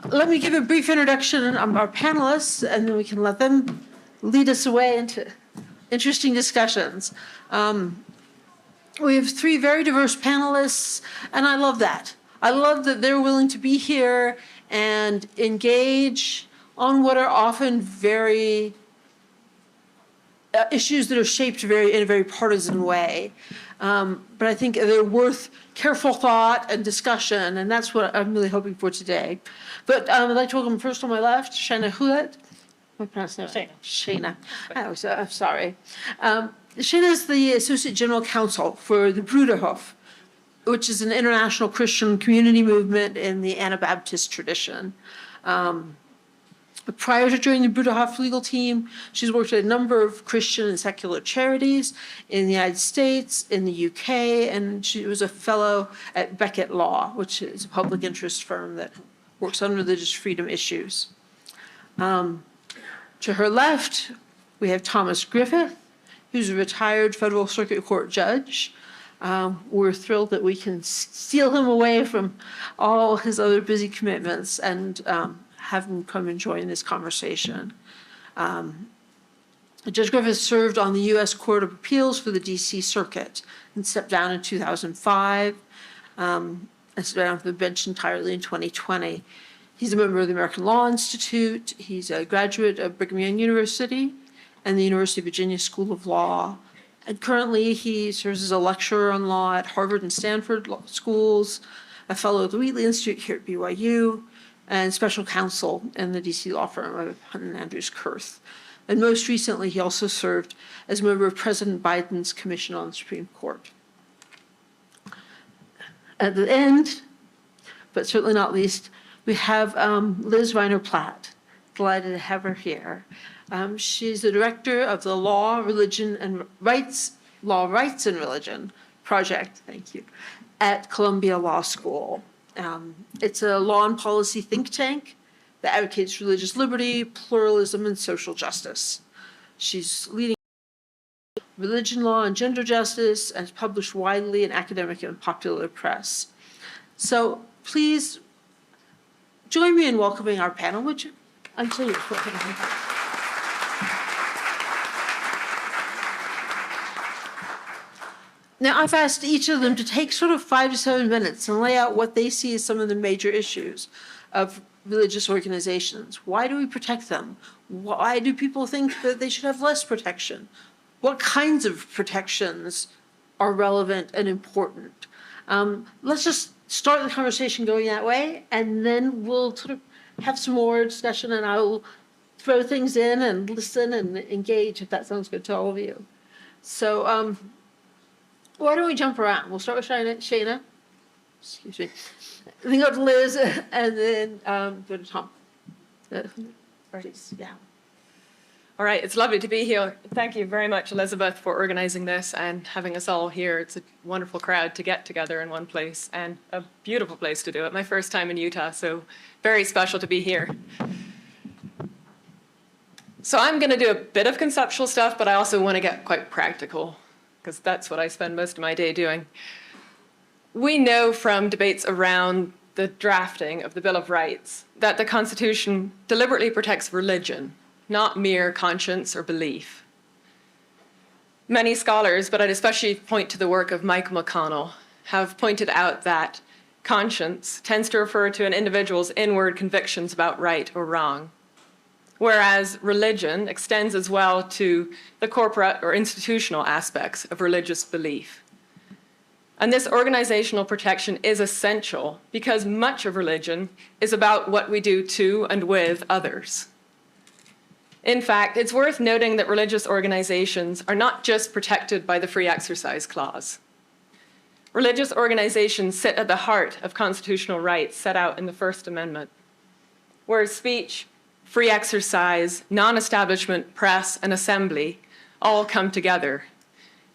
Let me give a brief introduction of our panelists, and then we can let them lead us away into interesting discussions. We have three very diverse panelists, and I love that. I love that they're willing to be here and engage on what are often very issues that are shaped in a very partisan way. But I think they're worth careful thought and discussion, and that's what I'm really hoping for today. But I'd like to welcome first on my left, Shaina Huleatt. Am I pronouncing that right? Shaina. I'm sorry. Shaina is the Associate General Counsel for the Bruderhof, which is an international Christian community movement in the Anabaptist tradition. Prior to joining the Bruderhof legal team, she's worked at a number of Christian and secular charities in the United States, in the UK, and she was a fellow at Beckett Law, which is a public interest firm that works on religious freedom issues. To her left, we have Thomas Griffith, who's a retired federal circuit court judge. We're thrilled that we can steal him away from all his other busy commitments and have him come and join this conversation. Judge Griffith served on the U.S. Court of Appeals for the D.C. Circuit and stepped down in 2005 and stepped down from the bench entirely in 2020. He's a member of the American Law Institute. He's a graduate of Brigham University and the University of Virginia School of Law. And currently he serves as a lecturer on law at Harvard and Stanford law schools, a fellow at the Wheatley Institute here at BYU, and special counsel in the DC law firm of Hunt and Andrews Kurth. And most recently, he also served as a member of President Biden's Commission on the Supreme Court. At the end, but certainly not least, we have Liz Reiner Platt. Delighted to have her here. She's the director of the Law, Rights, and Religion Project, thank you, at Columbia Law School. It's a law and policy think tank that advocates religious liberty, pluralism, and social justice. She's leading religion law and gender justice and has published widely in academic and popular press. So please join me in welcoming our panel, which I'm so used to. Now, I've asked each of them to take sort of 5 to 7 minutes and lay out what they see as some of the major issues of religious organizations. Why do we protect them? Why do people think that they should have less protection? What kinds of protections are relevant and important? Let's just start the conversation going that way, and then we'll sort of have some more discussion, and I'll throw things in and listen and engage, if that sounds good to all of you. So, why don't we jump around? We'll start with Shaina. Excuse me. Then go to Liz, and then go to Tom. Please, yeah. All right, it's lovely to be here. Thank you very much, Elizabeth, for organizing this and having us all here. It's a wonderful crowd to get together in one place and a beautiful place to do it. My first time in Utah, so very special to be here. So I'm going to do a bit of conceptual stuff, but I also want to get quite practical, because that's what I spend most of my day doing. We know from debates around the drafting of the Bill of Rights that the Constitution deliberately protects religion, not mere conscience or belief. Many scholars, but I'd especially point to the work of Michael McConnell, have pointed out that conscience tends to refer to an individual's inward convictions about right or wrong, whereas religion extends as well to the corporate or institutional aspects of religious belief. And this organizational protection is essential because much of religion is about what we do to and with others. In fact, it's worth noting that religious organizations are not just protected by the Free Exercise Clause. Religious organizations sit at the heart of constitutional rights set out in the First Amendment, where speech, free exercise, non-establishment, press, and assembly all come together.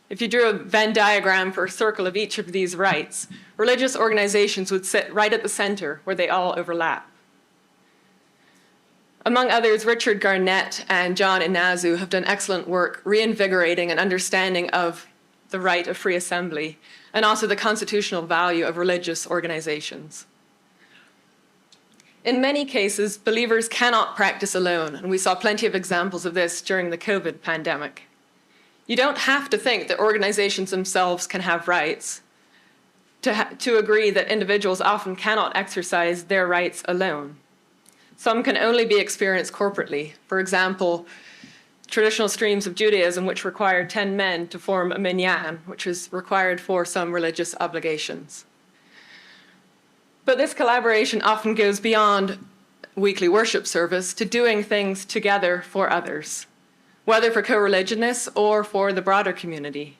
If you drew a Venn diagram for a circle of each of these rights, religious organizations would sit right at the center where they all overlap. Among others, Richard Garnett and John Inazu have done excellent work reinvigorating an understanding of the right of free assembly and also the constitutional value of religious organizations. In many cases, believers cannot practice alone, and we saw plenty of examples of this during the COVID pandemic. You don't have to think that organizations themselves can have rights to agree that individuals often cannot exercise their rights alone. Some can only be experienced corporately. For example, traditional streams of Judaism, which require 10 men to form a minyan, which is required for some religious obligations. But this collaboration often goes beyond weekly worship service to doing things together for others, whether for co-religionists or for the broader community.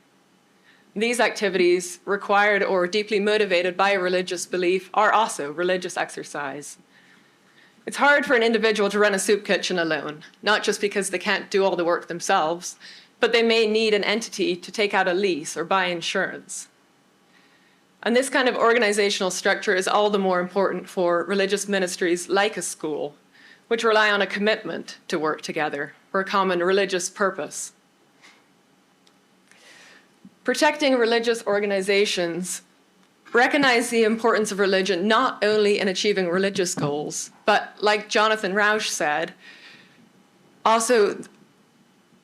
These activities, required or deeply motivated by a religious belief, are also religious exercise. It's hard for an individual to run a soup kitchen alone, not just because they can't do all the work themselves, but they may need an entity to take out a lease or buy insurance. And this kind of organizational structure is all the more important for religious ministries like a school, which rely on a commitment to work together for a common religious purpose. Protecting religious organizations recognize the importance of religion not only in achieving religious goals, but like Jonathan Rauch said, also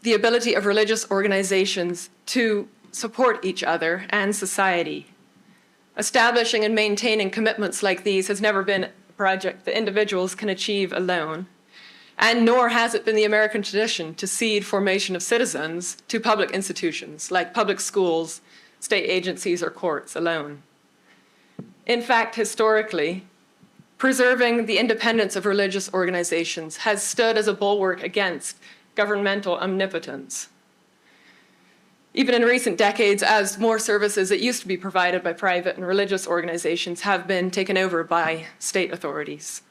the ability of religious organizations to support each other and society. Establishing and maintaining commitments like these has never been a project that individuals can achieve alone, and nor has it been the American tradition to cede formation of citizens to public institutions like public schools, state agencies, or courts alone. In fact, historically, preserving the independence of religious organizations has stood as a bulwark against governmental omnipotence. Even in recent decades, as more services that used to be provided by private and religious organizations have been taken over by state authorities.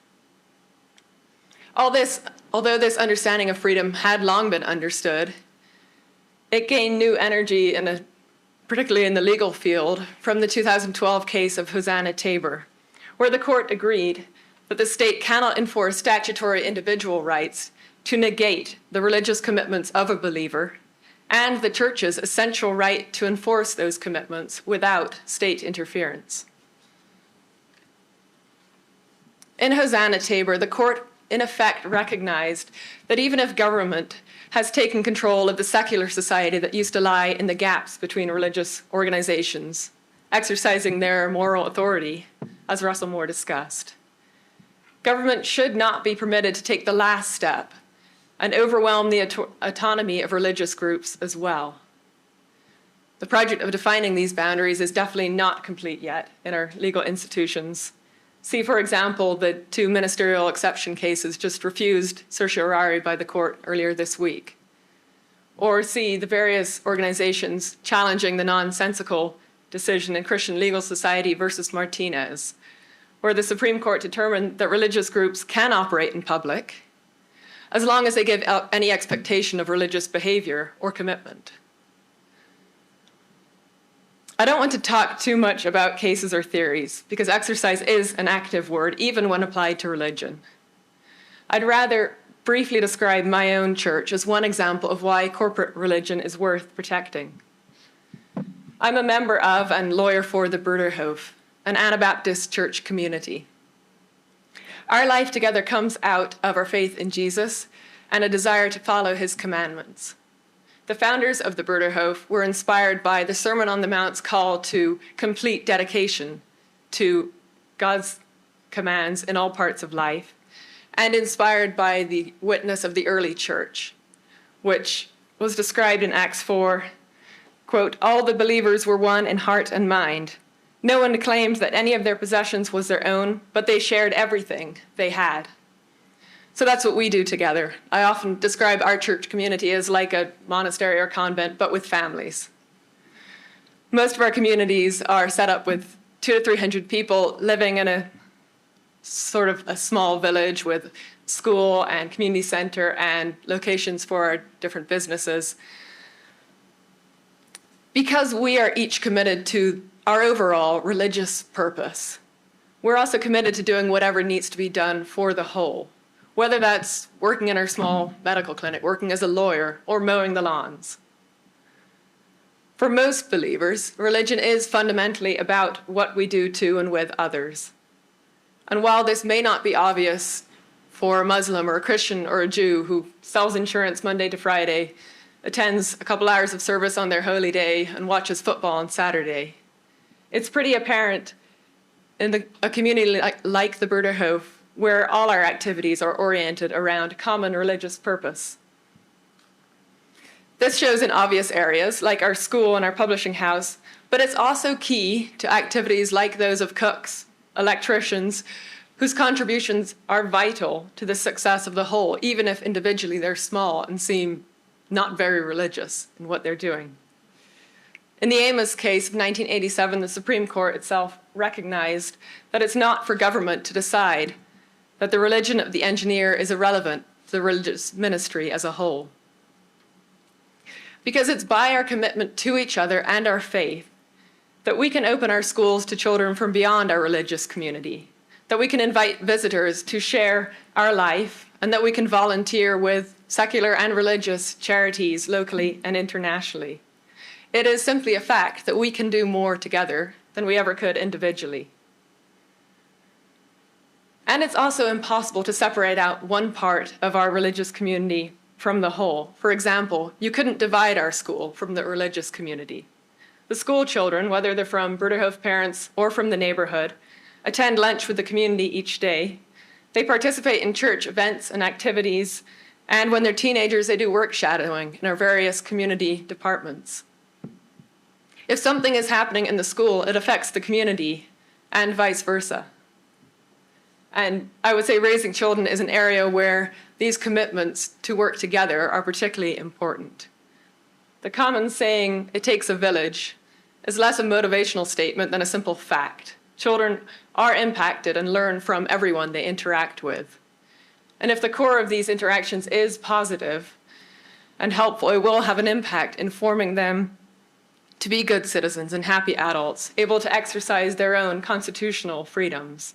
Although this understanding of freedom had long been understood, it gained new energy, particularly in the legal field, from the 2012 case of Huleatt Tabor, where the court agreed that the state cannot enforce statutory individual rights to negate the religious commitments of a believer and the church's essential right to enforce those commitments without state interference. In Huleatt Tabor, the court in effect recognized that even if government has taken control of the secular society that used to lie in the gaps between religious organizations, exercising their moral authority, as Russell Moore discussed, government should not be permitted to take the last step and overwhelm the autonomy of religious groups as well. The project of defining these boundaries is definitely not complete yet in our legal institutions. See, for example, the 2 ministerial exception cases just refused certiorari by the court earlier this week. Or see the various organizations challenging the nonsensical decision in Christian Legal Society versus Martinez, where the Supreme Court determined that religious groups can operate in public as long as they give up any expectation of religious behavior or commitment. I don't want to talk too much about cases or theories, because exercise is an active word, even when applied to religion. I'd rather briefly describe my own church as one example of why corporate religion is worth protecting. I'm a member of and lawyer for the Bruderhof, an Anabaptist church community. Our life together comes out of our faith in Jesus and a desire to follow his commandments. The founders of the Bruderhof were inspired by the Sermon on the Mount's call to complete dedication to God's commands in all parts of life, and inspired by the witness of the early church, which was described in Acts 4, quote, "All the believers were one in heart and mind. No one claimed that any of their possessions was their own, but they shared everything they had." So that's what we do together. I often describe our church community as like a monastery or convent, but with families. Most of our communities are set up with 200 to 300 people living in a sort of a small village with school and community center and locations for our different businesses. Because we are each committed to our overall religious purpose, we're also committed to doing whatever needs to be done for the whole, whether that's working in our small medical clinic, working as a lawyer, or mowing the lawns. For most believers, religion is fundamentally about what we do to and with others. And while this may not be obvious for a Muslim or a Christian or a Jew who sells insurance Monday to Friday, attends a couple hours of service on their holy day, and watches football on Saturday, it's pretty apparent in a community like the Bruderhof, where all our activities are oriented around common religious purpose. This shows in obvious areas, like our school and our publishing house, but it's also key to activities like those of cooks, electricians, whose contributions are vital to the success of the whole, even if individually they're small and seem not very religious in what they're doing. In the Amos case of 1987, the Supreme Court itself recognized that it's not for government to decide that the religion of the engineer is irrelevant to the religious ministry as a whole. Because it's by our commitment to each other and our faith that we can open our schools to children from beyond our religious community, that we can invite visitors to share our life, and that we can volunteer with secular and religious charities locally and internationally. It is simply a fact that we can do more together than we ever could individually. And it's also impossible to separate out one part of our religious community from the whole. For example, you couldn't divide our school from the religious community. The school children, whether they're from Bruderhof parents or from the neighborhood, attend lunch with the community each day. They participate in church events and activities, and when they're teenagers, they do work shadowing in our various community departments. If something is happening in the school, it affects the community, and vice versa. And I would say raising children is an area where these commitments to work together are particularly important. The common saying, "it takes a village," is less a motivational statement than a simple fact. Children are impacted and learn from everyone they interact with. And if the core of these interactions is positive and helpful, it will have an impact in forming them to be good citizens and happy adults, able to exercise their own constitutional freedoms.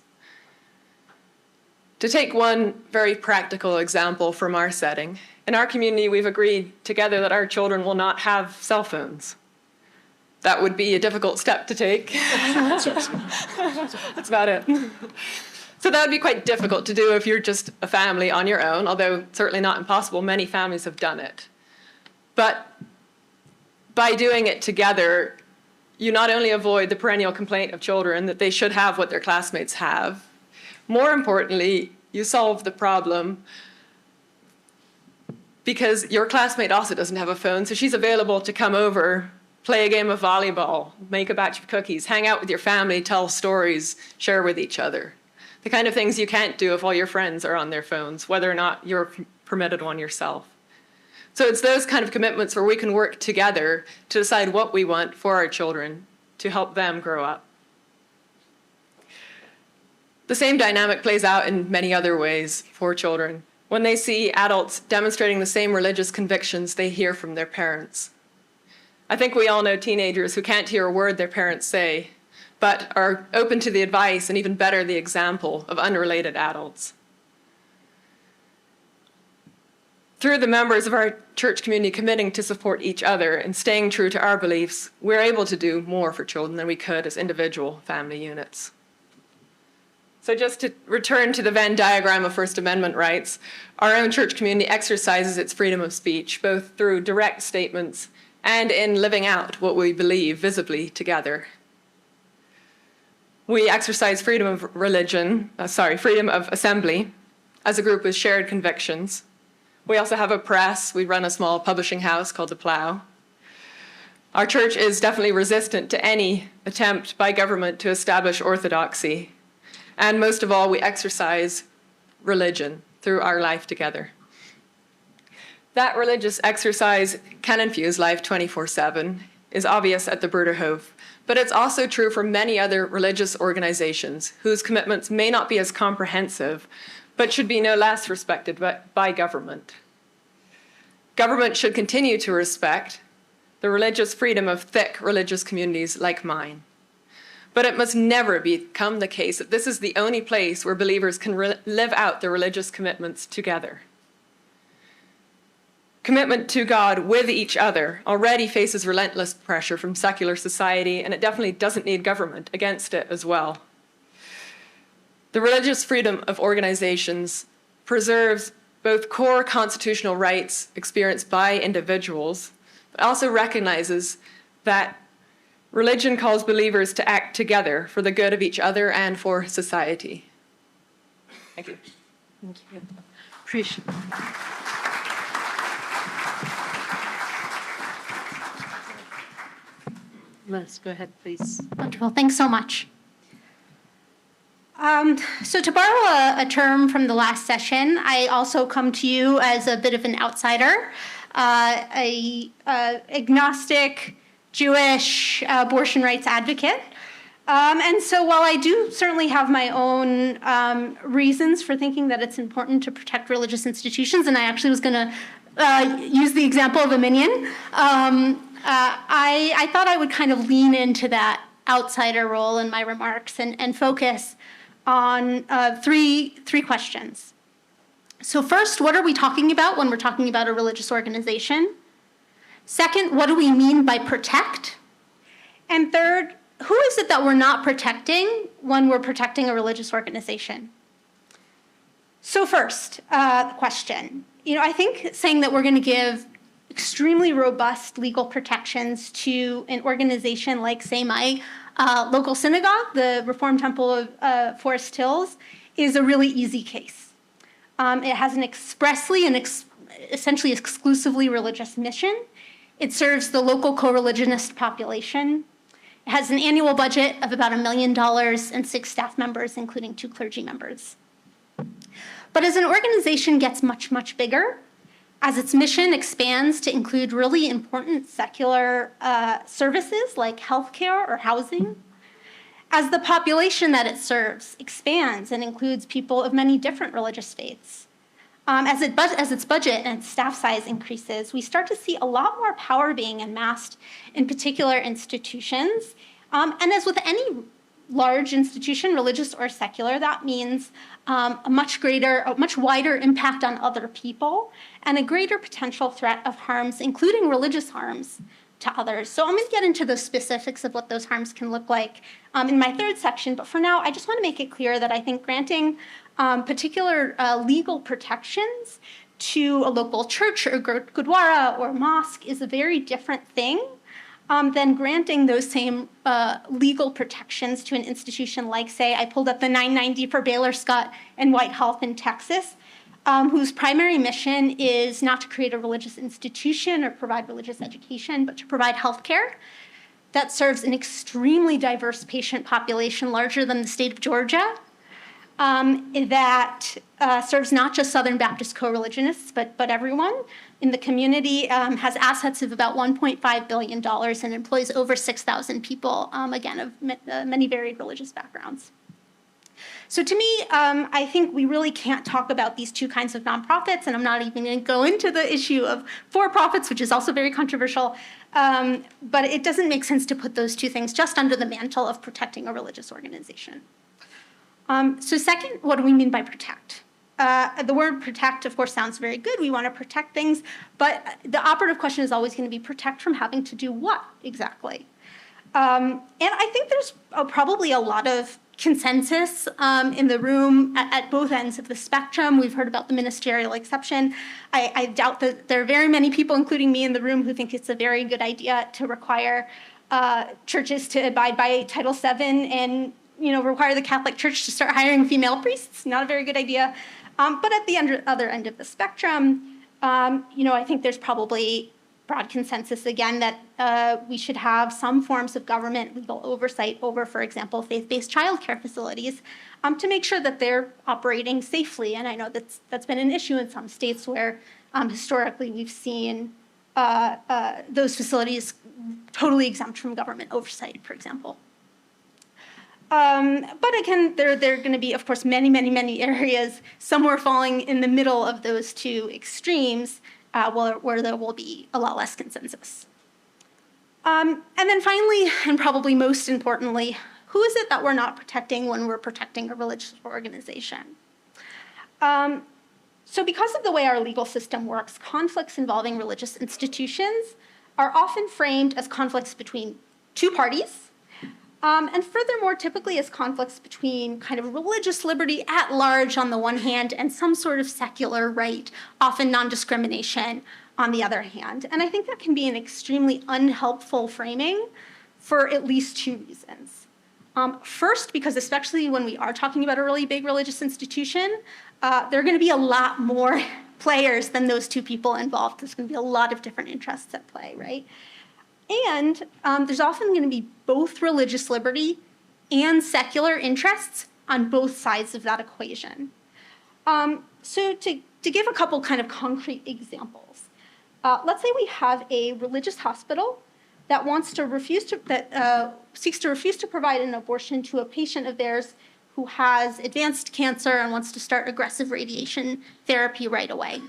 To take one very practical example from our setting, in our community, we've agreed together that our children will not have cell phones. That would be a difficult step to take. That's about it. So that would be quite difficult to do if you're just a family on your own, although certainly not impossible. Many families have done it. But by doing it together, you not only avoid the perennial complaint of children that they should have what their classmates have, more importantly, you solve the problem because your classmate also doesn't have a phone, so she's available to come over, play a game of volleyball, make a batch of cookies, hang out with your family, tell stories, share with each other. The kind of things you can't do if all your friends are on their phones, whether or not you're permitted one yourself. So it's those kind of commitments where we can work together to decide what we want for our children to help them grow up. The same dynamic plays out in many other ways for children. When they see adults demonstrating the same religious convictions they hear from their parents. I think we all know teenagers who can't hear a word their parents say, but are open to the advice and even better, the example of unrelated adults. Through the members of our church community committing to support each other and staying true to our beliefs, we're able to do more for children than we could as individual family units. So just to return to the Venn diagram of First Amendment rights, our own church community exercises its freedom of speech, both through direct statements and in living out what we believe visibly together. We exercise freedom of freedom of assembly as a group with shared convictions. We also have a press. We run a small publishing house called The Plow. Our church is definitely resistant to any attempt by government to establish orthodoxy. And most of all, we exercise religion through our life together. That religious exercise can infuse life 24/7, is obvious at the Bruderhof, but it's also true for many other religious organizations whose commitments may not be as comprehensive, but should be no less respected by government. Government should continue to respect the religious freedom of thick religious communities like mine. But it must never become the case that this is the only place where believers can live out their religious commitments together. Commitment to God with each other already faces relentless pressure from secular society, and it definitely doesn't need government against it as well. The religious freedom of organizations preserves both core constitutional rights experienced by individuals, but also recognizes that religion calls believers to act together for the good of each other and for society. Thank you. Thank you. Appreciate it. Liz, go ahead, please. Wonderful. Thanks so much. So to borrow a term from the last session, I also come to you as a bit of an outsider, a agnostic, Jewish abortion rights advocate. And so while I do certainly have my own reasons for thinking that it's important to protect religious institutions, and I actually was going to use the example of a minion, I thought I would kind of lean into that outsider role in my remarks and focus on three questions. So first, what are we talking about when we're talking about a religious organization? Second, what do we mean by protect? And third, who is it that we're not protecting when we're protecting a religious organization? So first, the question. I think saying that we're going to give extremely robust legal protections to an organization like, say, my local synagogue, the Reformed Temple of Forest Hills, is a really easy case. It has an expressly and essentially exclusively religious mission. It serves the local co-religionist population. It has an annual budget of about $1 million and 6 staff members, including 2 clergy members. But as an organization gets much, much bigger, as its mission expands to include really important secular services like healthcare or housing, as the population that it serves expands and includes people of many different religious faiths, as its budget and its staff size increases, we start to see a lot more power being amassed in particular institutions. And as with any large institution, religious or secular, that means a much wider impact on other people and a greater potential threat of harms, including religious harms, to others. So I'm going to get into the specifics of what those harms can look like in my third section. But for now, I just want to make it clear that I think granting particular legal protections to a local church or gurdwara or mosque is a very different thing than granting those same legal protections to an institution like, say, I pulled up the 990 for Baylor Scott and White Health in Texas, whose primary mission is not to create a religious institution or provide religious education, but to provide health care that serves an extremely diverse patient population, larger than the state of Georgia, that serves not just Southern Baptist co-religionists, but everyone in the community, has assets of about $1.5 billion and employs over 6,000 people, again, of many varied religious backgrounds. So to me, I think we really can't talk about these two kinds of nonprofits, and I'm not even going to go into the issue of for-profits, which is also very controversial, but it doesn't make sense to put those two things just under the mantle of protecting a religious organization. So second, what do we mean by protect? The word protect, of course, sounds very good. We want to protect things, but the operative question is always going to be protect from having to do what exactly? And I think there's probably a lot of consensus in the room at both ends of the spectrum. We've heard about the ministerial exception. I doubt that there are very many people, including me in the room, who think it's a very good idea to require churches to abide by Title VII and require the Catholic Church to start hiring female priests. Not a very good idea. But at the other end of the spectrum, I think there's probably broad consensus, again, that we should have some forms of government legal oversight over, for example, faith-based childcare facilities to make sure that they're operating safely. And I know that's been an issue in some states where historically we've seen those facilities totally exempt from government oversight, for example. But again, there are going to be, of course, many, many, many areas, somewhere falling in the middle of those two extremes, where there will be a lot less consensus. And then finally, and probably most importantly, who is it that we're not protecting when we're protecting a religious organization? So because of the way our legal system works, conflicts involving religious institutions are often framed as conflicts between two parties, And furthermore, typically as conflicts between kind of religious liberty at large on the one hand and some sort of secular right, often non-discrimination on the other hand. And I think that can be an extremely unhelpful framing for at least two reasons. First, because especially when we are talking about a really big religious institution, there are going to be a lot more players than those two people involved. There's going to be a lot of different interests at play, right? And there's often going to be both religious liberty and secular interests on both sides of that equation. So to give a couple kind of concrete examples, let's say we have a religious hospital that seeks to refuse to provide an abortion to a patient of theirs who has advanced cancer and wants to start aggressive radiation therapy right away.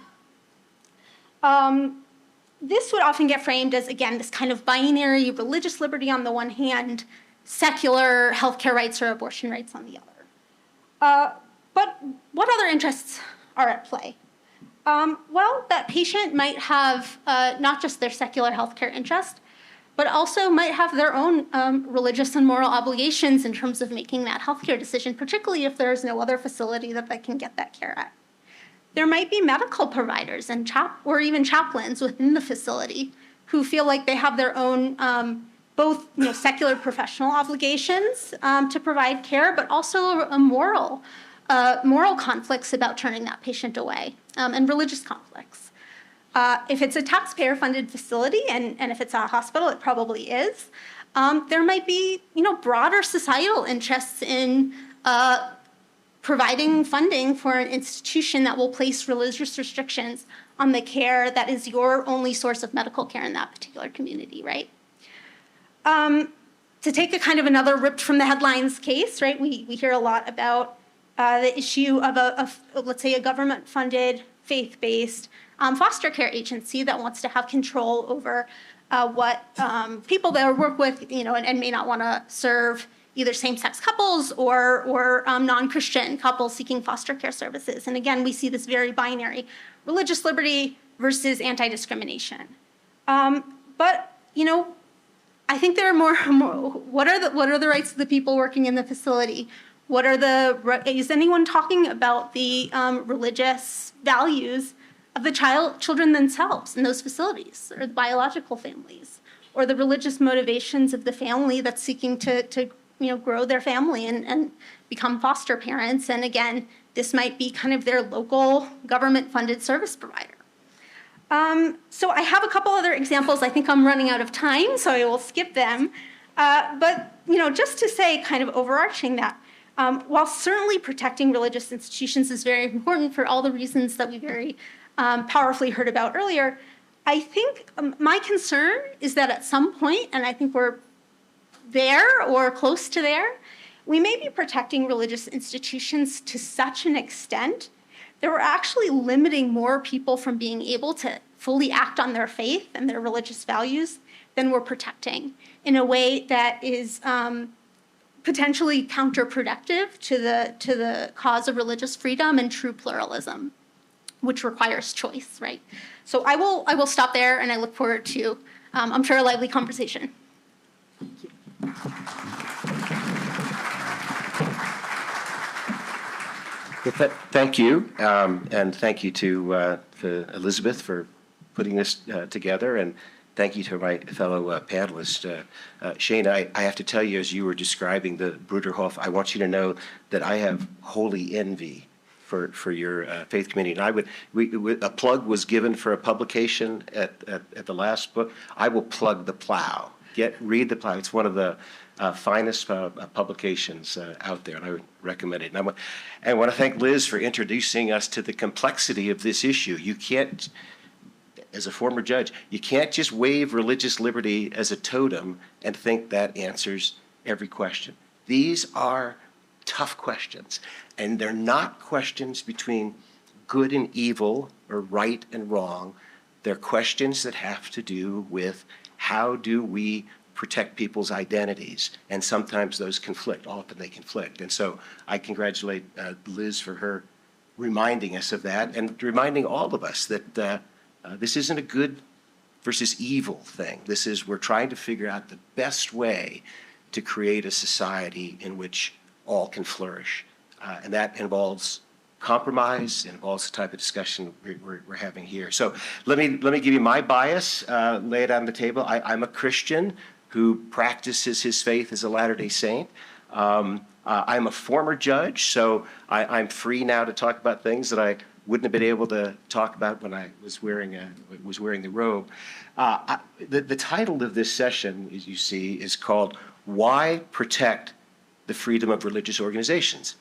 This would often get framed as, again, this kind of binary religious liberty on the one hand, secular healthcare rights or abortion rights on the other. But what other interests are at play? Well, that patient might have not just their secular healthcare interest, but also might have their own religious and moral obligations in terms of making that healthcare decision, particularly if there's no other facility that they can get that care at. There might be medical providers and or even chaplains within the facility who feel like they have their own both secular professional obligations to provide care, but also a moral conflicts about turning that patient away, and religious conflicts. If it's a taxpayer-funded facility, and if it's a hospital, it probably is, there might be broader societal interests in providing funding for an institution that will place religious restrictions on the care that is your only source of medical care in that particular community, right? To take a kind of another ripped from the headlines case, right? We hear a lot about the issue of let's say, a government-funded, faith-based foster care agency that wants to have control over what people they work with, and may not want to serve either same-sex couples or non-Christian couples seeking foster care services. And again, we see this very binary, religious liberty versus anti-discrimination. But I think there are more. What are the rights of the people working in the facility? Is anyone talking about the religious values of the children themselves in those facilities, or the biological families, or the religious motivations of the family that's seeking to grow their family and become foster parents? And again, this might be kind of their local government-funded service provider. So I have a couple other examples. I think I'm running out of time, so I will skip them. But just to say, kind of overarching that, while certainly protecting religious institutions is very important for all the reasons that we very powerfully heard about earlier, I think my concern is that at some point, and I think we're there or close to there, we may be protecting religious institutions to such an extent that we're actually limiting more people from being able to fully act on their faith and their religious values than we're protecting, in a way that is potentially counterproductive to the cause of religious freedom and true pluralism, which requires choice, right? So I will stop there, and I look forward to, I'm sure, a lively conversation. Thank you. Well, thank you, and thank you to Elizabeth for putting this together, and thank you to my fellow panelists. Shaina, I have to tell you, as you were describing the Bruderhof, I want you to know that I have holy envy for your faith community. And a plug was given for a publication at the last book. I will plug The Plow. Read The Plow. It's one of the finest publications out there, and I would recommend it. And I want to thank Liz for introducing us to the complexity of this issue. You can't, as a former judge, you can't just wave religious liberty as a totem and think that answers every question. These are tough questions, and they're not questions between good and evil or right and wrong. They're questions that have to do with how do we protect people's identities, and sometimes those conflict. Often they conflict, and so I congratulate Liz for her reminding us of that, and reminding all of us that this isn't a good versus evil thing. We're trying to figure out the best way to create a society in which all can flourish. And that involves compromise, it involves the type of discussion we're having here. So let me give you my bias, lay it on the table. I'm a Christian who practices his faith as a Latter-day Saint. I'm a former judge, so I'm free now to talk about things that I wouldn't have been able to talk about when I was wearing the robe. The title of this session, as you see, is called "Why Protect the Freedom of Religious Organizations?"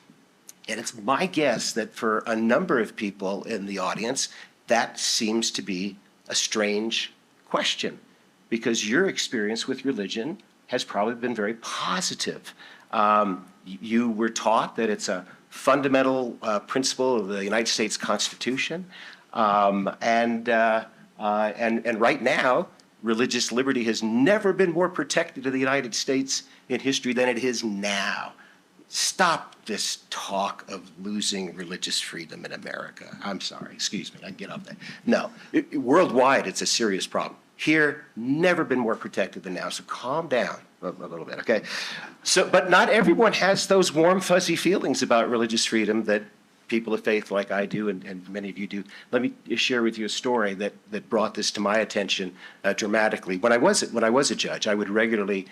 And it's my guess that for a number of people in the audience, that seems to be a strange question, because your experience with religion has probably been very positive. You were taught that it's a fundamental principle of the United States Constitution, and right now, religious liberty has never been more protected in the United States in history than it is now. Stop this talk of losing religious freedom in America. I'm sorry, excuse me, I get off that. No, worldwide, it's a serious problem. Here, never been more protected than now, so calm down a little bit, okay? So, but not everyone has those warm, fuzzy feelings about religious freedom that people of faith like I do and many of you do. Let me share with you a story that brought this to my attention dramatically. When I was a judge, I would regularly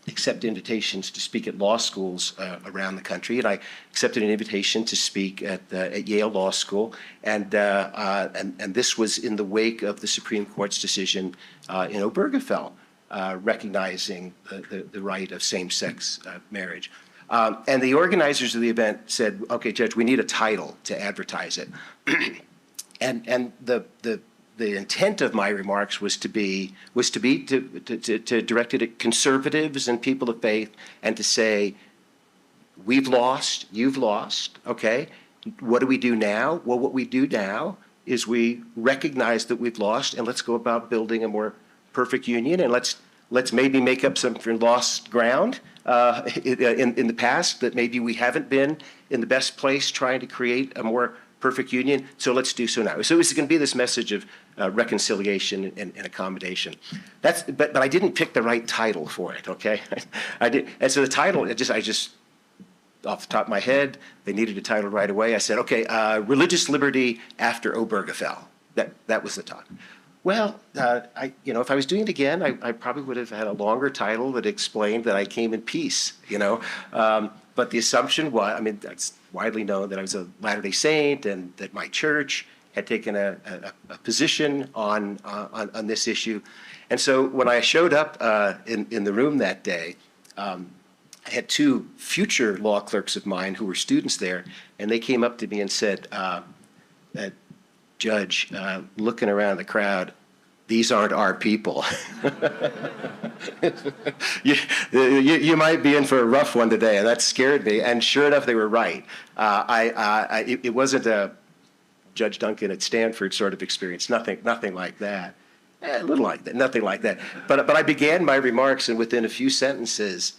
accept invitations to speak at law schools around the country, and I accepted an invitation to speak at Yale Law School, and this was in the wake of the Supreme Court's decision in Obergefell, recognizing the right of same-sex marriage. And the organizers of the event said, "Okay, Judge, we need a title to advertise it," and the intent of my remarks was to be directed at conservatives and people of faith, and to say, we've lost, you've lost, okay? What do we do now? Well, what we do now is we recognize that we've lost, and let's go about building a more perfect union, and let's maybe make up some lost ground in the past, that maybe we haven't been in the best place trying to create a more perfect union, so let's do so now. So it's going to be this message of reconciliation and accommodation. But I didn't pick the right title for it, okay? I did, and so the title, I just off the top of my head, they needed a title right away. I said, okay, Religious Liberty After Obergefell. That was the title. Well, if I was doing it again, I probably would have had a longer title that explained that I came in peace, But the assumption was, that's widely known that I was a Latter-day Saint and that my church had taken a position on this issue. And so when I showed up in the room that day, I had two future law clerks of mine who were students there, and they came up to me and said, Judge, looking around the crowd, these aren't our people. you might be in for a rough one today, and that scared me. And sure enough, they were right. It wasn't a Judge Duncan at Stanford sort of experience. Nothing like that. A little like that, nothing like that. But I began my remarks, and within a few sentences,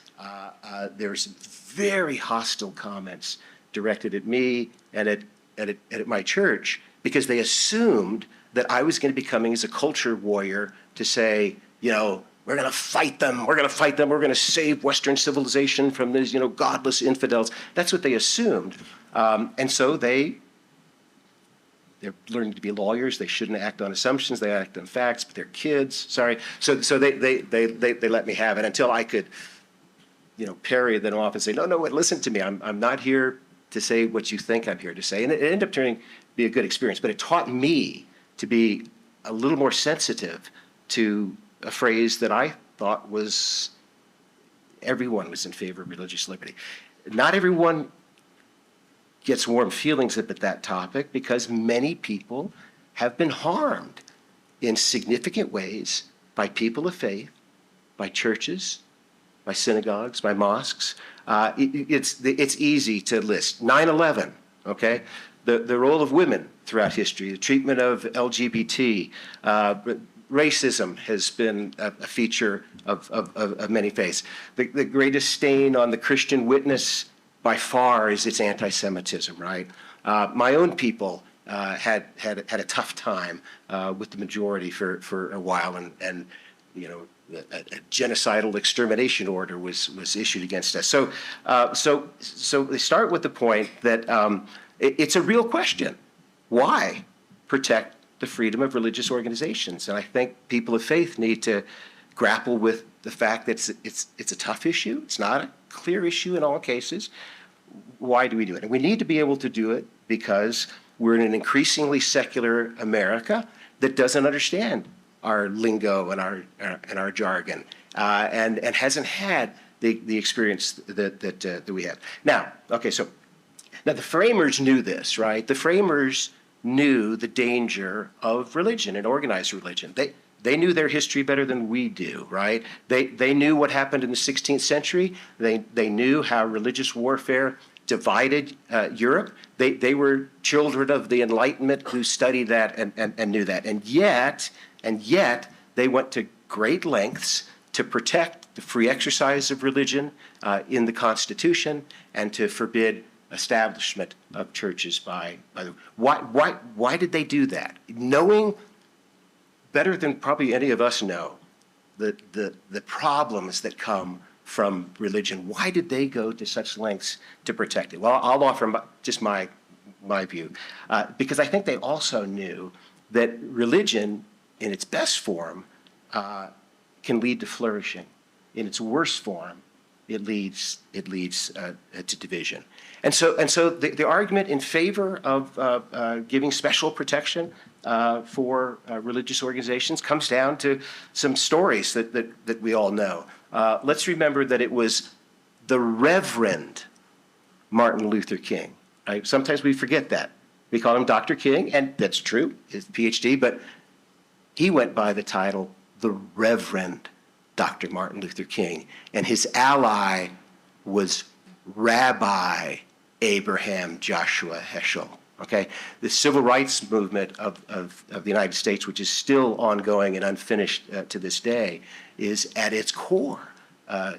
there were some very hostile comments directed at me and at my church, because they assumed that I was going to be coming as a culture warrior to say, we're going to fight them. We're going to save Western civilization from these, godless infidels. That's what they assumed. And so they're learning to be lawyers. They shouldn't act on assumptions. They act on facts, but they're kids. Sorry. So they let me have it until I could, parry them off and say, no, wait, listen to me. I'm not here to say what you think I'm here to say. And it ended up turning to be a good experience, but it taught me to be a little more sensitive to a phrase that I thought was everyone was in favor of religious liberty. Not everyone gets warm feelings about that topic, because many people have been harmed in significant ways by people of faith, by churches, by synagogues, by mosques. It's easy to list. 9/11, okay? The role of women throughout history, the treatment of LGBT, racism has been a feature of many faiths. The greatest stain on the Christian witness by far is its anti-Semitism, right? My own people had a tough time with the majority for a while, and a genocidal extermination order was issued against us. So they start with the point that it's a real question. Why protect the freedom of religious organizations? And I think people of faith need to grapple with the fact that it's a tough issue. It's not a clear issue in all cases. Why do we do it? And we need to be able to do it because we're in an increasingly secular America that doesn't understand our lingo and our jargon, and hasn't had the experience that we have. Now, okay, so now the framers knew this, right? The framers knew the danger of religion and organized religion. They knew their history better than we do, right? They knew what happened in the 16th century. They knew how religious warfare divided Europe. They were children of the Enlightenment who studied that and knew that. And yet they went to great lengths to protect the free exercise of religion in the Constitution and to forbid establishment of churches by the why did they do that? Knowing better than probably any of us know the problems that come from religion. Why did they go to such lengths to protect it? Well, I'll offer just my view, because I think they also knew that religion in its best form can lead to flourishing. In its worst form, it leads to division. And so the argument in favor of giving special protection for religious organizations comes down to some stories that we all know. Let's remember that it was the Reverend Martin Luther King. Right? Sometimes we forget that. We call him Dr. King, and that's true, his PhD, but he went by the title the Reverend Dr. Martin Luther King, and his ally was Rabbi Abraham Joshua Heschel. Okay, the civil rights movement of the United States, which is still ongoing and unfinished to this day, is at its core a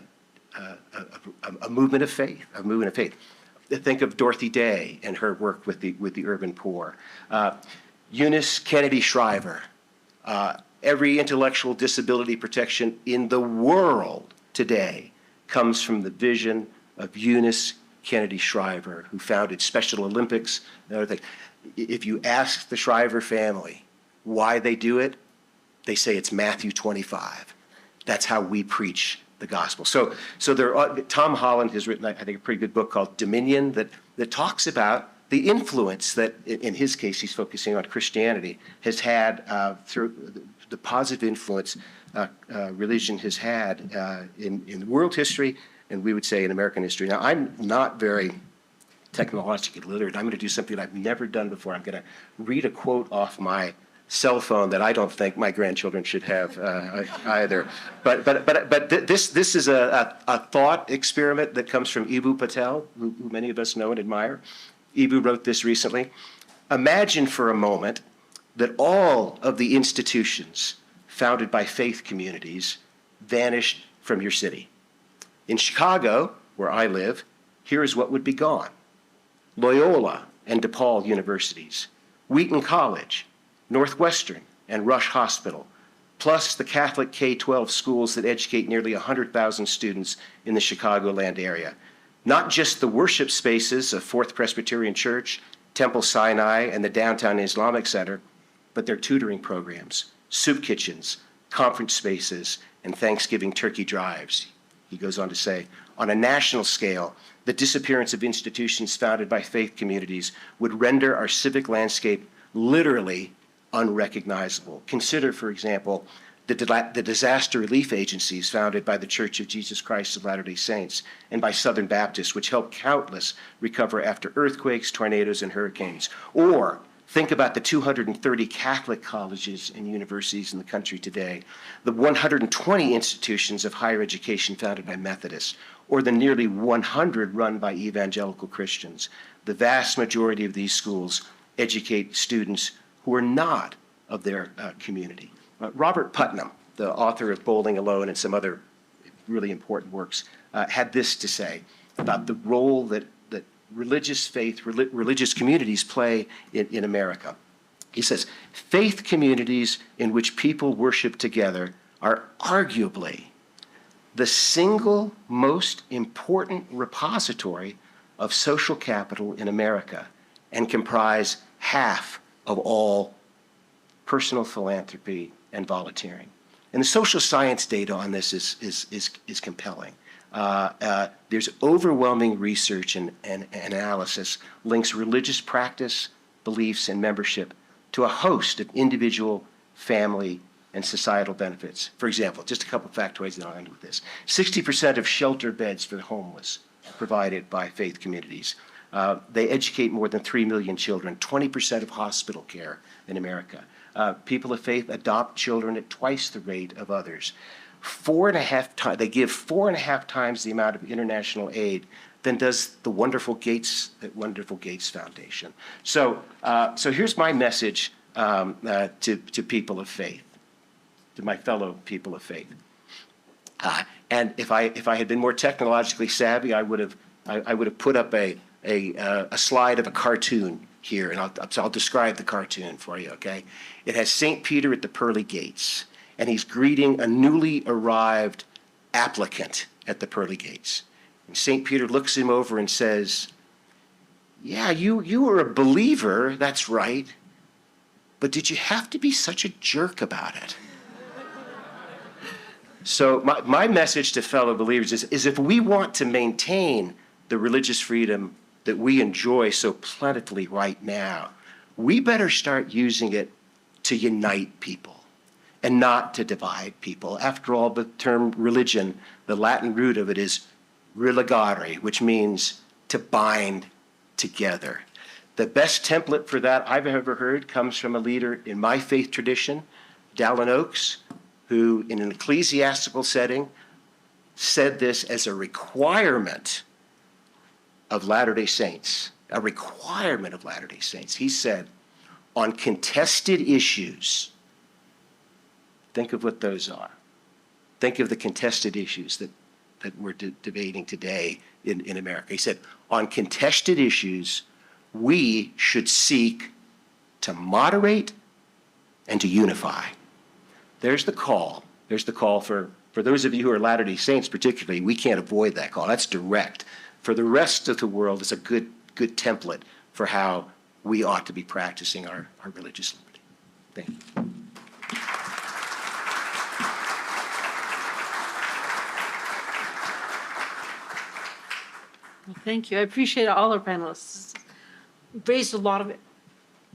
movement of faith. Think of Dorothy Day and her work with the urban poor. Eunice Kennedy Shriver. Every intellectual disability protection in the world today comes from the vision of Eunice Kennedy Shriver, who founded Special Olympics and other things. If you ask the Shriver family why they do it, they say it's Matthew 25. That's how we preach the gospel. So Tom Holland has written, I think, a pretty good book called Dominion that talks about the influence that, in his case, he's focusing on Christianity, has had through the positive influence religion has had in world history, and we would say in American history. Now, I'm not very technologically literate. I'm going to do something I've never done before. I'm going to read a quote off my cell phone that I don't think my grandchildren should have either. But this is a thought experiment that comes from Eboo Patel, who many of us know and admire. Eboo wrote this recently. Imagine for a moment that all of the institutions founded by faith communities vanished from your city. In Chicago, where I live, here is what would be gone. Loyola and DePaul universities, Wheaton College, Northwestern and Rush Hospital, plus the Catholic K-12 schools that educate nearly 100,000 students in the Chicagoland area. Not just the worship spaces of Fourth Presbyterian Church, Temple Sinai, and the Downtown Islamic Center, but their tutoring programs, soup kitchens, conference spaces, and Thanksgiving turkey drives. He goes on to say, on a national scale, the disappearance of institutions founded by faith communities would render our civic landscape literally unrecognizable. Consider, for example, the disaster relief agencies founded by the Church of Jesus Christ of Latter-day Saints and by Southern Baptists, which helped countless recover after earthquakes, tornadoes, and hurricanes. Or think about the 230 Catholic colleges and universities in the country today, the 120 institutions of higher education founded by Methodists, or the nearly 100 run by evangelical Christians. The vast majority of these schools educate students who are not of their community. Robert Putnam, the author of Bowling Alone and some other really important works, had this to say about the role that religious faith, religious communities play in America. He says, faith communities in which people worship together are arguably the single most important repository of social capital in America and comprise half of all personal philanthropy and volunteering. And the social science data on this is compelling. There's overwhelming research and analysis links religious practice, beliefs, and membership to a host of individual, family, and societal benefits. For example, just a couple of factoids, and I'll end with this. 60% of shelter beds for the homeless provided by faith communities. They educate more than 3 million children, 20% of hospital care in America. People of faith adopt children at twice the rate of others. 4.5 times, they give 4.5 times the amount of international aid than does the Wonderful Gates Foundation. So here's my message to people of faith, to my fellow people of faith. And if I had been more technologically savvy, I would have put up a slide of a cartoon here, and I'll describe the cartoon for you, okay? It has St. Peter at the pearly gates, and he's greeting a newly arrived applicant at the pearly gates. And St. Peter looks him over and says, "Yeah, you were a believer, that's right, but did you have to be such a jerk about it?" So my message to fellow believers is if we want to maintain the religious freedom that we enjoy so plentifully right now, we better start using it to unite people and not to divide people. After all, the term religion, the Latin root of it is religare, which means to bind together. The best template for that I've ever heard comes from a leader in my faith tradition, Dallin Oaks, who in an ecclesiastical setting said this as a requirement of Latter-day Saints, a requirement of Latter-day Saints. He said, on contested issues, think of what those are. Think of the contested issues that we're debating today in America. He said, on contested issues, we should seek to moderate and to unify. There's the call. There's the call for those of you who are Latter-day Saints particularly. We can't avoid that call. That's direct. For the rest of the world, it's a good template for how we ought to be practicing our religious liberty. Thank you. Well, thank you. I appreciate all our panelists. Raised a lot of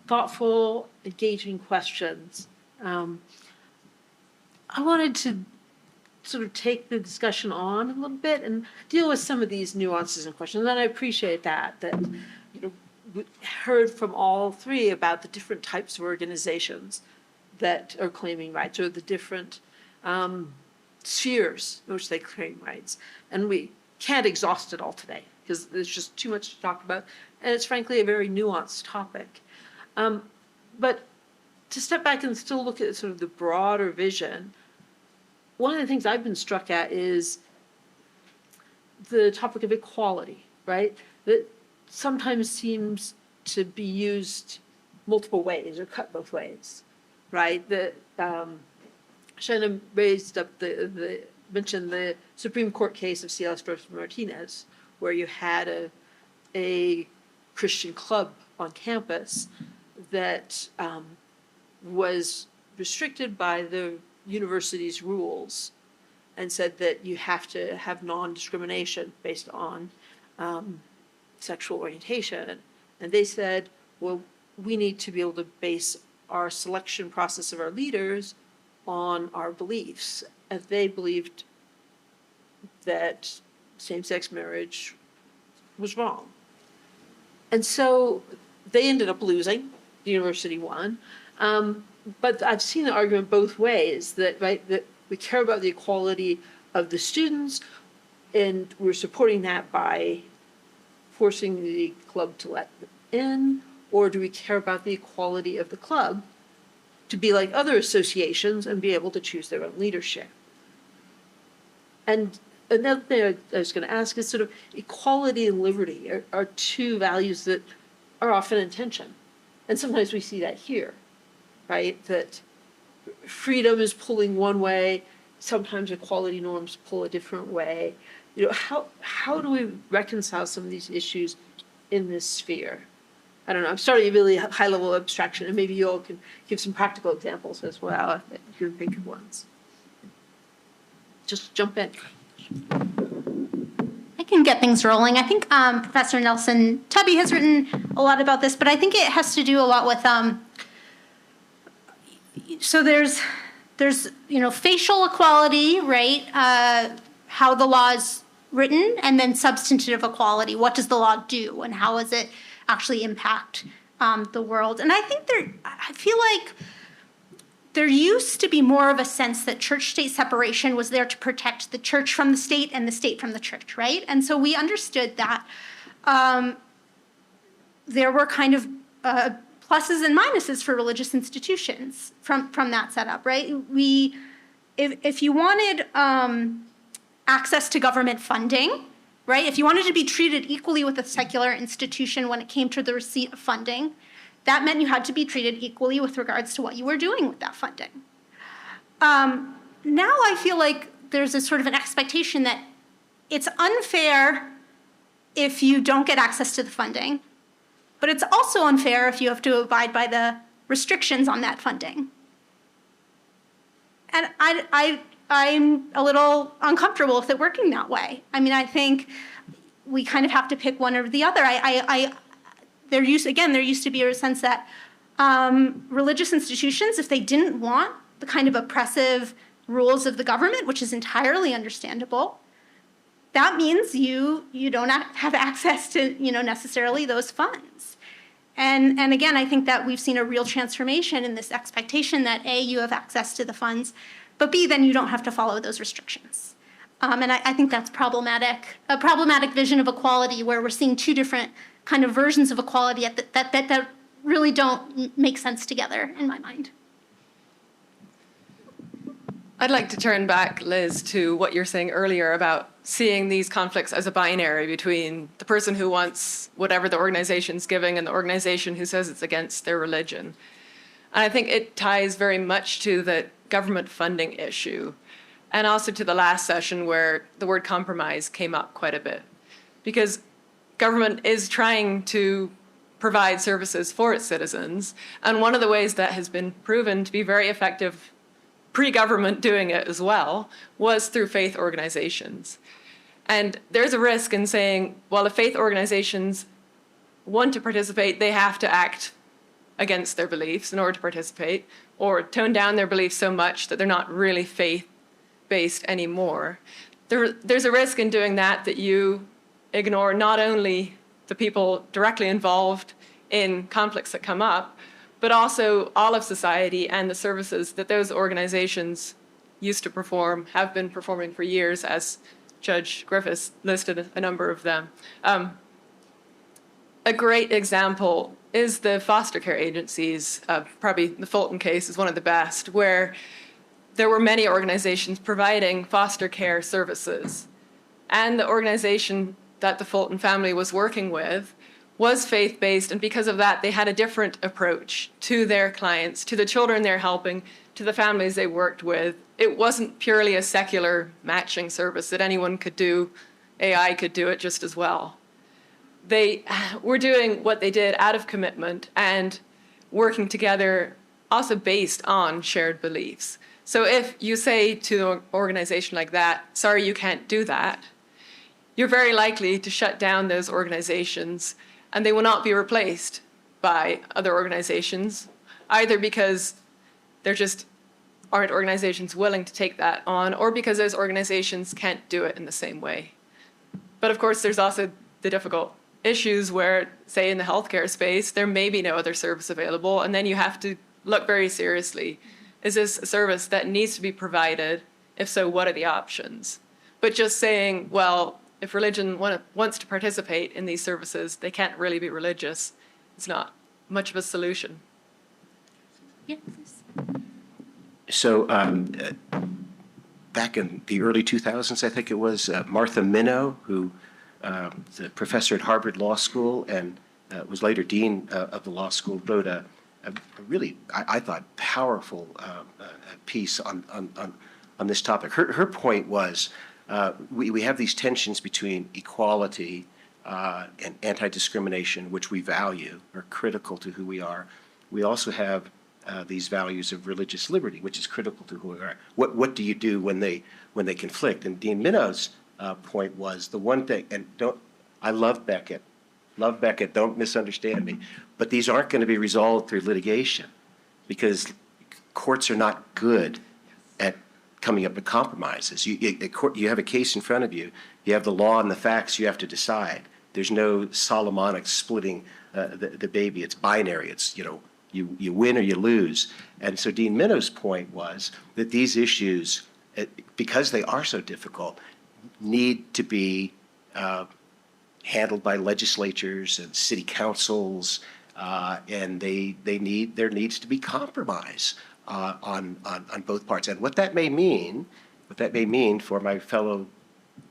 thoughtful, engaging questions. I wanted to sort of take the discussion on a little bit and deal with some of these nuances and questions. And I appreciate that we heard from all three about the different types of organizations that are claiming rights, or the different spheres in which they claim rights. And we can't exhaust it all today because there's just too much to talk about. And it's frankly a very nuanced topic. But to step back and still look at sort of the broader vision, one of the things I've been struck at is the topic of equality, right? That sometimes seems to be used multiple ways or cut both ways, right? That Shaina raised up mentioned the Supreme Court case of C.L.S. versus Martinez, where you had a Christian club on campus that was restricted by the university's rules and said that you have to have non-discrimination based on sexual orientation. And they said, well, we need to be able to base our selection process of our leaders on our beliefs. And they believed that same-sex marriage was wrong. And so they ended up losing. The university won. But I've seen the argument both ways, that we care about the equality of the students, and we're supporting that by forcing the club to let them in, or do we care about the equality of the club to be like other associations and be able to choose their own leadership? And another thing I was going to ask is sort of equality and liberty are two values that are often in tension. And sometimes we see that here, right? That freedom is pulling one way sometimes equality norms pull a different way. You know, how do we reconcile some of these issues in this sphere? I don't know, I'm starting a really high-level abstraction, and maybe you all can give some practical examples as well, if you can think of ones. Just jump in. I can get things rolling. I think Professor Nelson Tubby has written a lot about this, but I think it has to do a lot with, so there's facial equality, right? How the law is written, and then substantive equality. What does the law do, and how does it actually impact the world? And I feel like there used to be more of a sense that church-state separation was there to protect the church from the state and the state from the church, right? And so we understood that there were kind of pluses and minuses for religious institutions from that setup, right? If you wanted access to government funding, right? If you wanted to be treated equally with a secular institution when it came to the receipt of funding, that meant you had to be treated equally with regards to what you were doing with that funding. Now I feel like there's a sort of an expectation that it's unfair if you don't get access to the funding, but it's also unfair if you have to abide by the restrictions on that funding. And I'm a little uncomfortable with it working that way. I mean, I think we kind of have to pick one or the other. There used to be a sense that religious institutions, if they didn't want the kind of oppressive rules of the government, which is entirely understandable, that means you don't have access to necessarily those funds. And again, I think that we've seen a real transformation in this expectation that A, you have access to the funds, but B, then you don't have to follow those restrictions. And I think that's problematic, a problematic vision of equality where we're seeing two different kind of versions of equality that really don't make sense together in my mind. I'd like to turn back, Liz, to what you're saying earlier about seeing these conflicts as a binary between the person who wants whatever the organization's giving and the organization who says it's against their religion. And I think it ties very much to the government funding issue, and also to the last session where the word compromise came up quite a bit. Because government is trying to provide services for its citizens, and one of the ways that has been proven to be very effective pre-government doing it as well was through faith organizations. And there's a risk in saying, well, if faith organizations want to participate, they have to act against their beliefs in order to participate, or tone down their beliefs so much that they're not really faith-based anymore. There's a risk in doing that you ignore not only the people directly involved in conflicts that come up, but also all of society and the services that those organizations used to perform, have been performing for years, as Judge Griffith listed a number of them. A great example is the foster care agencies. Probably the Fulton case is one of the best, where there were many organizations providing foster care services. And the organization that the Fulton family was working with was faith-based, and because of that, they had a different approach to their clients, to the children they're helping, to the families they worked with. It wasn't purely a secular matching service that anyone could do. AI could do it just as well. They were doing what they did out of commitment and working together also based on shared beliefs. So if you say to an organization like that, sorry, you can't do that, you're very likely to shut down those organizations, and they will not be replaced by other organizations, either because there just aren't organizations willing to take that on, or because those organizations can't do it in the same way. But of course, there's also the difficult issues where, say in the healthcare space, there may be no other service available, and then you have to look very seriously. Is this a service that needs to be provided? If so, what are the options? But just saying, well, if religion wants to participate in these services, they can't really be religious. It's not much of a solution. Yes. So back in the early 2000s, I think it was, Martha Minow, who was a professor at Harvard Law School and was later dean of the law school, wrote a really, I thought, powerful piece on this topic. Her point was, we have these tensions between equality and anti-discrimination, which we value, are critical to who we are. We also have these values of religious liberty, which is critical to who we are. What do you do when they conflict? And Dean Minnow's point was the one thing, and I love Beckett, don't misunderstand me, but these aren't going to be resolved through litigation because courts are not good at coming up with compromises. You have a case in front of you. You have the law and the facts you have to decide. There's no Solomonic splitting the baby. It's binary. It's, you win or you lose. And so Dean Minnow's point was that these issues, because they are so difficult, need to be handled by legislatures and city councils, and there needs to be compromise on both parts. And what that may mean for my fellow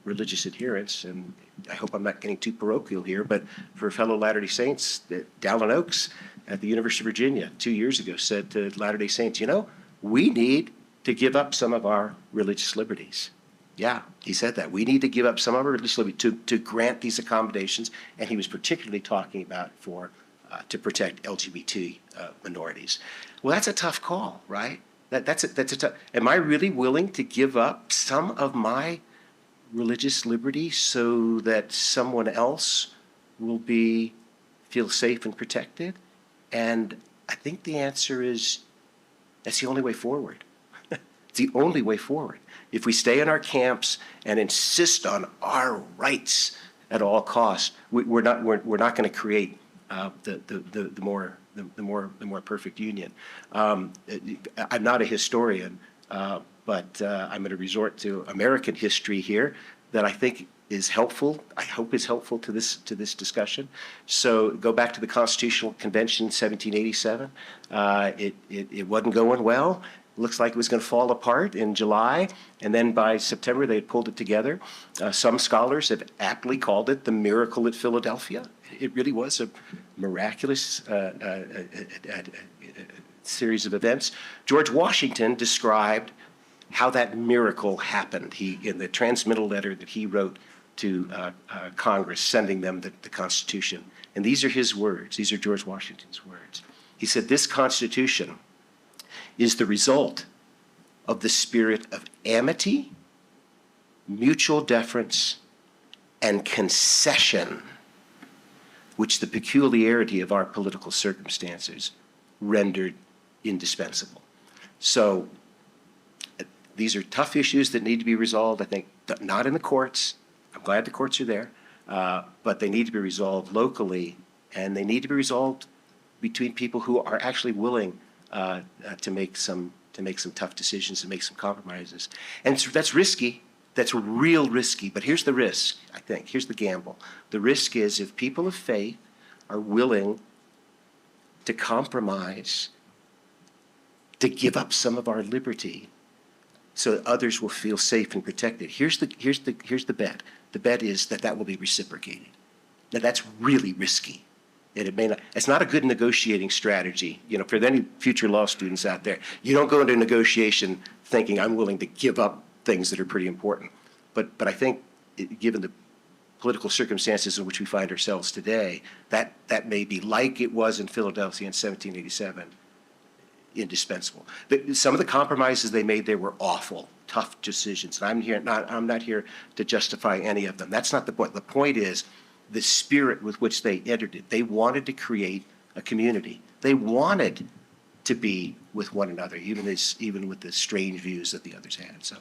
religious adherents, and I hope I'm not getting too parochial here, but for fellow Latter-day Saints, Dallin Oaks at the University of Virginia 2 years ago said to Latter-day Saints, we need to give up some of our religious liberties. Yeah, he said that. We need to give up some of our religious liberty to grant these accommodations, and he was particularly talking about to protect LGBT minorities. Well, that's a tough call, right? That's a tough. Am I really willing to give up some of my religious liberty so that someone else will feel safe and protected? And I think the answer is that's the only way forward. It's the only way forward. If we stay in our camps and insist on our rights at all costs, we're not going to create the more perfect union. I'm not a historian, but I'm going to resort to American history here that I think is helpful. I hope is helpful to this discussion. So go back to the Constitutional Convention, 1787. It wasn't going well. Looks like it was going to fall apart in July, and then by September they had pulled it together. Some scholars have aptly called it the miracle at Philadelphia. It really was a miraculous series of events. George Washington described how that miracle happened. In the transmittal letter that he wrote to Congress, sending them the Constitution. And these are his words. These are George Washington's words. He said, "This Constitution is the result of the spirit of amity, mutual deference, and concession, which the peculiarity of our political circumstances rendered indispensable." So these are tough issues that need to be resolved, I think, not in the courts. I'm glad the courts are there, but they need to be resolved locally, and they need to be resolved between people who are actually willing to make some tough decisions and make some compromises. And that's risky. That's real risky. But here's the risk, I think. Here's the gamble. The risk is if people of faith are willing to compromise, to give up some of our liberty, so that others will feel safe and protected. Here's the bet. The bet is that will be reciprocated. Now that's really risky. And it's not a good negotiating strategy. For any future law students out there, you don't go into a negotiation thinking I'm willing to give up things that are pretty important. But I think, given the political circumstances in which we find ourselves today, that may be, like it was in Philadelphia in 1787, indispensable. Some of the compromises they made there were awful, tough decisions. And I'm not here to justify any of them. That's not the point. The point is the spirit with which they entered it. They wanted to create a community. They wanted to be with one another, even with the strange views that the others had. So,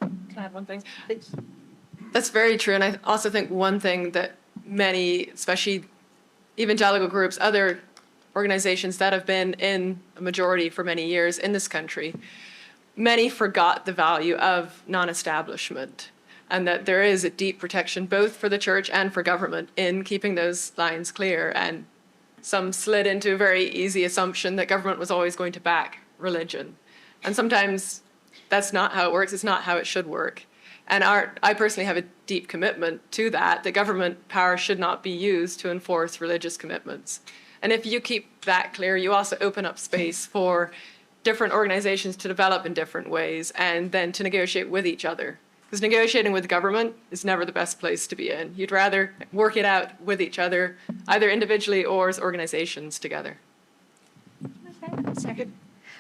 can I add one thing? That's very true, and I also think one thing that many, especially evangelical groups, other organizations that have been in a majority for many years in this country, many forgot the value of non-establishment, and that there is a deep protection both for the church and for government in keeping those lines clear. And some slid into a very easy assumption that government was always going to back religion. And sometimes that's not how it works. It's not how it should work. And I personally have a deep commitment to that. The government power should not be used to enforce religious commitments. And if you keep that clear, you also open up space for different organizations to develop in different ways and then to negotiate with each other. Because negotiating with government is never the best place to be in. You'd rather work it out with each other, either individually or as organizations together. Second.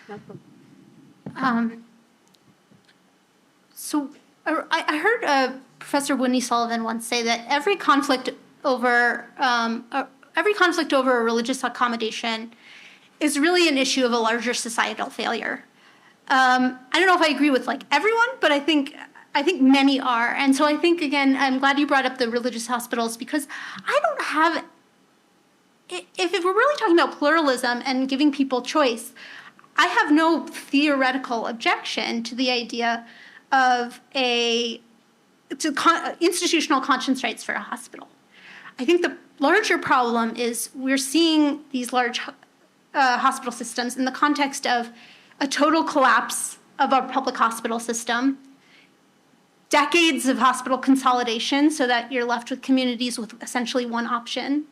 No problem. So I heard Professor Whitney Sullivan once say that every conflict over a religious accommodation is really an issue of a larger societal failure. I don't know if I agree with like everyone, but I think many are. And so I think, again, I'm glad you brought up the religious hospitals because I don't have, if we're really talking about pluralism and giving people choice, I have no theoretical objection to the idea of institutional conscience rights for a hospital. I think the larger problem is we're seeing these large hospital systems in the context of a total collapse of our public hospital system, decades of hospital consolidation so that you're left with communities with essentially one option,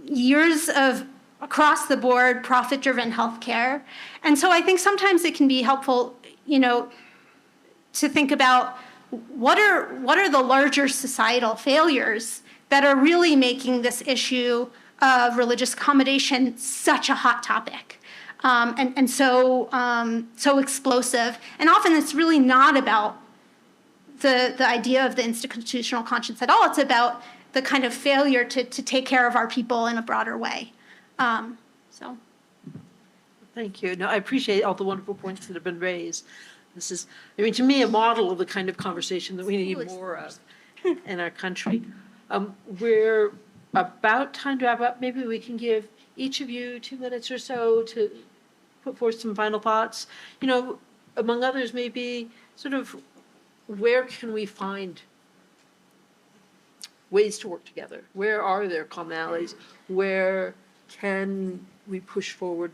years of across-the-board profit-driven healthcare. And so I think sometimes it can be helpful, to think about what are the larger societal failures that are really making this issue of religious accommodation such a hot topic. And so explosive. And often it's really not about the idea of the institutional conscience at all. It's about the kind of failure to take care of our people in a broader way. So. Thank you. No, I appreciate all the wonderful points that have been raised. This is, to me, a model of the kind of conversation that we need more of in our country. We're about time to wrap up. Maybe we can give each of you 2 minutes or so to put forth some final thoughts. Among others, maybe sort of where can we find ways to work together? Where are there commonalities? Where can we push forward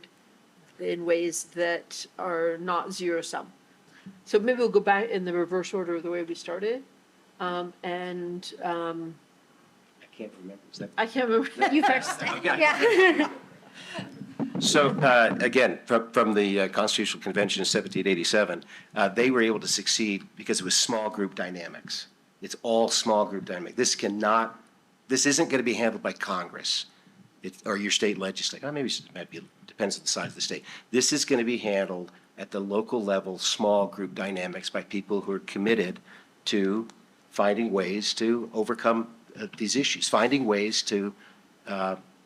in ways that are not zero-sum? So maybe we'll go back in the reverse order of the way we started. I can't remember. Is that? I can't remember. You first. Yeah. So again, from the Constitutional Convention of 1787, they were able to succeed because it was small group dynamics. It's all small group dynamics. This isn't going to be handled by Congress or your state legislature. Maybe it might be, depends on the size of the state. This is going to be handled at the local level, small group dynamics by people who are committed to finding ways to overcome these issues, finding ways to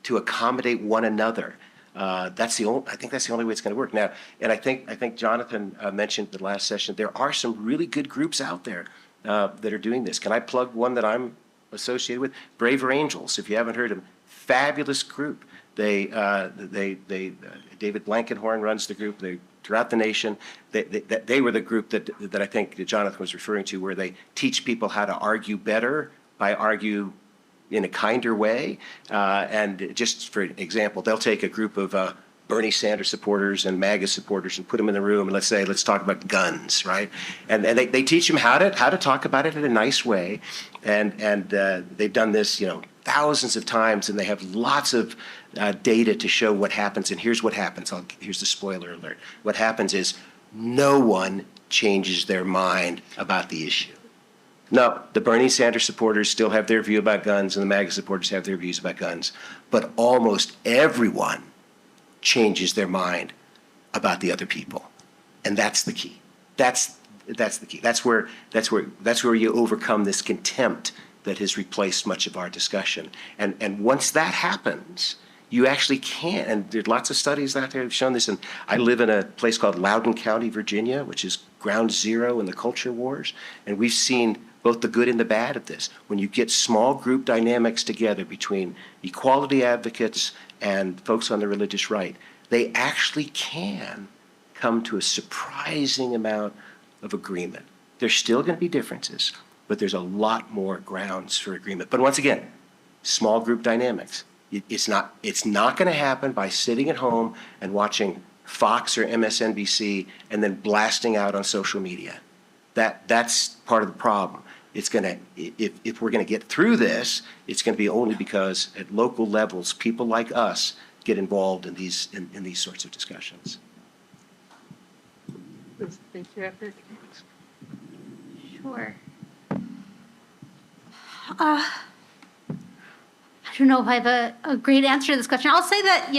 accommodate one another. I think that's the only way it's going to work. Now, and I think Jonathan mentioned the last session, there are some really good groups out there that are doing this. Can I plug one that I'm associated with? Braver Angels, if you haven't heard of them, fabulous group. David Blankenhorn runs the group. Throughout the nation, they were the group that I think Jonathan was referring to, where they teach people how to argue better by argue in a kinder way. And just for example, they'll take a group of Bernie Sanders supporters and MAGA supporters and put them in the room and let's talk about guns, right? And they teach them how to talk about it in a nice way. And they've done this, thousands of times, and they have lots of data to show what happens. And here's what happens. Here's the spoiler alert. What happens is no one changes their mind about the issue. No, the Bernie Sanders supporters still have their view about guns, and the MAGA supporters have their views about guns. But almost everyone changes their mind about the other people, and that's the key. That's the key. That's where you overcome this contempt that has replaced much of our discussion. And once that happens, you actually can. And there are lots of studies out there that have shown this. And I live in a place called Loudoun County, Virginia, which is ground zero in the culture wars. And we've seen both the good and the bad of this. When you get small group dynamics together between equality advocates and folks on the religious right, they actually can come to a surprising amount of agreement. There's still going to be differences, but there's a lot more grounds for agreement. But once again, small group dynamics. It's not going to happen by sitting at home and watching Fox or MSNBC and then blasting out on social media. That's part of the problem. It's going to, if we're going to get through this, it's going to be only because at local levels, people like us get involved in these sorts of discussions. Thank you, Epic. Sure. I don't know if I have a great answer to this question. I'll say that,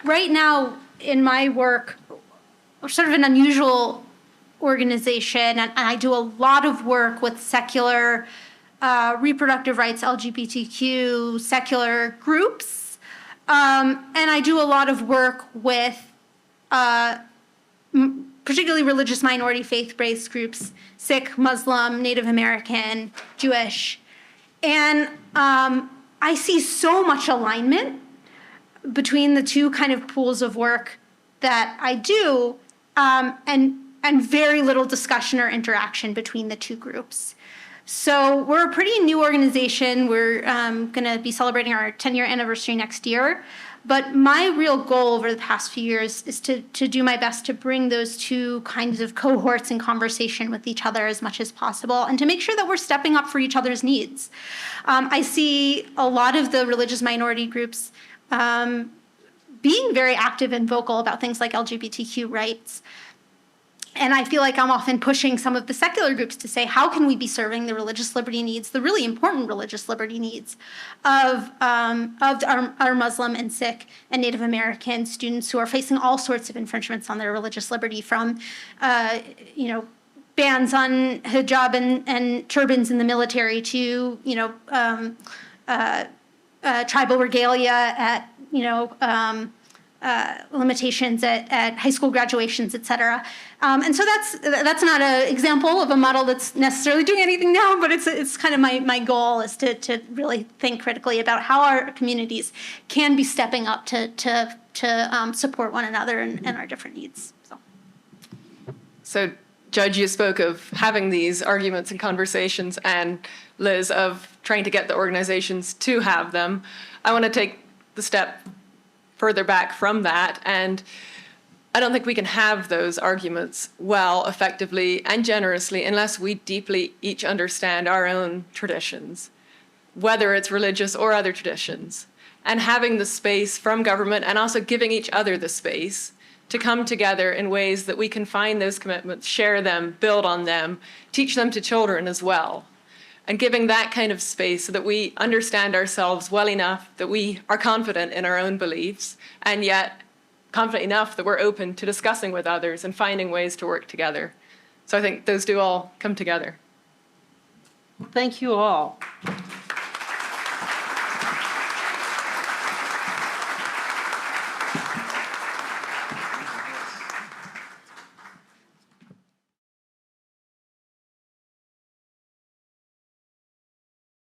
right now in my work, we're sort of an unusual organization, and I do a lot of work with secular reproductive rights, LGBTQ, secular groups. And I do a lot of work with particularly religious minority faith-based groups, Sikh, Muslim, Native American, Jewish. And I see so much alignment between the two kind of pools of work that I do, and very little discussion or interaction between the two groups. So we're a pretty new organization. We're going to be celebrating our 10-year anniversary next year. But my real goal over the past few years is to do my best to bring those two kinds of cohorts in conversation with each other as much as possible, and to make sure that we're stepping up for each other's needs. I see a lot of the religious minority groups being very active and vocal about things like LGBTQ rights. And I feel like I'm often pushing some of the secular groups to say, how can we be serving the religious liberty needs, the really important religious liberty needs of our Muslim and Sikh and Native American students who are facing all sorts of infringements on their religious liberty, from bans on hijab and turbans in the military to tribal regalia at limitations at high school graduations, et cetera. And so that's not an example of a model that's necessarily doing anything now, but it's kind of my goal is to really think critically about how our communities can be stepping up to support one another and our different needs. So, Judge, you spoke of having these arguments and conversations, and Liz, of trying to get the organizations to have them. I want to take the step further back from that, and I don't think we can have those arguments well, effectively, and generously unless we deeply each understand our own traditions, whether it's religious or other traditions, and having the space from government and also giving each other the space to come together in ways that we can find those commitments, share them, build on them, teach them to children as well. And giving that kind of space so that we understand ourselves well enough that we are confident in our own beliefs, and yet confident enough that we're open to discussing with others and finding ways to work together. So I think those do all come together. Thank you all.